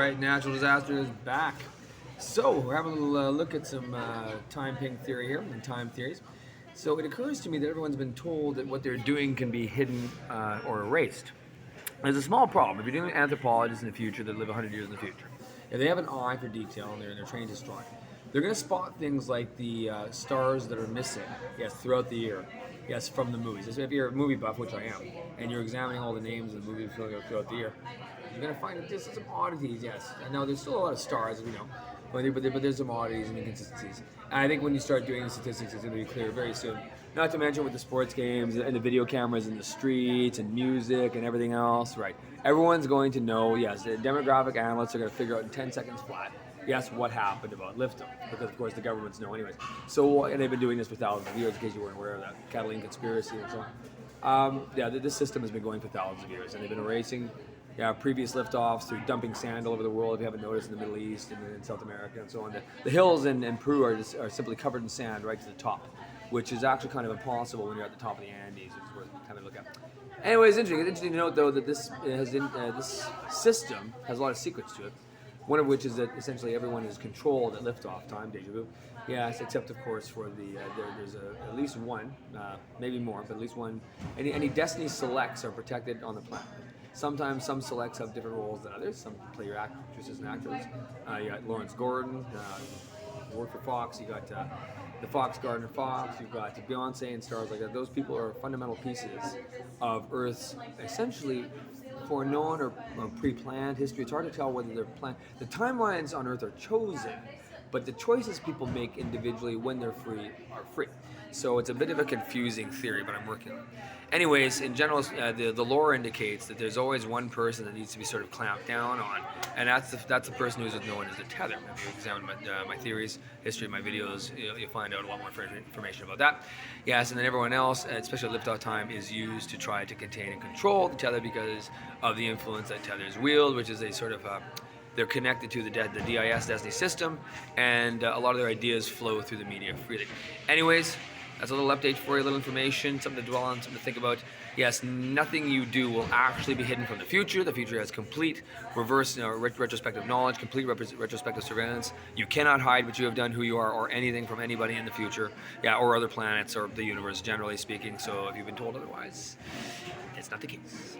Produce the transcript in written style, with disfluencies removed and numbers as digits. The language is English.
right, natural disaster is back. So we're having a little look at some time ping theory here and time theories. So it occurs to me that everyone's been told that what they're doing can be hidden or erased. There's a small problem. If you're doing anthropologists in the future that live 100 years in the future, if they have an eye for detail and they're trained to spot, they're going to spot things like the stars that are missing, yes, throughout the year, yes, from the movies. So if you're a movie buff, which I am, and you're examining all the names of the movies throughout the year, you're going to find that there's some oddities, yes. I know there's still a lot of stars, as we know, but there's some oddities and inconsistencies. And I think when you start doing the statistics, it's going to be clear very soon. Not to mention with the sports games and the video cameras in the streets and music and everything else, right? Everyone's going to know, yes, the demographic analysts are going to figure out in 10 seconds flat, yes, what happened about LIFTOFF, because of course the governments know anyways. So, and they've been doing this for thousands of years, in case you weren't aware of that, Catalan conspiracy and so on. This system has been going for thousands of years, and they've been erasing previous liftoffs through dumping sand all over the world. If you haven't noticed, in the Middle East and in South America and so on, the hills in Peru are simply covered in sand right to the top, which is actually kind of impossible when you're at the top of the Andes, which is worth kind of look at. Anyway, it's interesting to note though that this system has a lot of secrets to it. One of which is that essentially everyone is controlled at liftoff time, deja vu. Yes, except of course for the there's at least one, maybe more, but at least one. Any Destiny selects are protected on the planet. Sometimes some selects have different roles than others. Some play your actresses and actors. You got Lawrence Gordon, work for Fox. You got the Fox Gardner Fox. You've got Beyonce and stars like that. Those people are fundamental pieces of Earth's essentially foreknown or pre-planned history. It's hard to tell whether they're planned. The timelines on Earth are chosen, but the choices people make individually when they're free are free. So it's a bit of a confusing theory, but I'm working on it. Anyways, in general, the lore indicates that there's always one person that needs to be sort of clamped down on, and that's the person who's known as the tether. If you examine my theories, history of my videos, you'll find out a lot more information about that. Yes, and then everyone else, especially liftoff time, is used to try to contain and control the tether because of the influence that tethers wield, which is a sort of they're connected to the DIS Destiny system, and a lot of their ideas flow through the media freely. Anyways, that's a little update for you, a little information, something to dwell on, something to think about. Yes, nothing you do will actually be hidden from the future. The future has complete retrospective knowledge, complete retrospective surveillance. You cannot hide what you have done, who you are, or anything from anybody in the future, or other planets, or the universe, generally speaking. So if you've been told otherwise, it's not the case.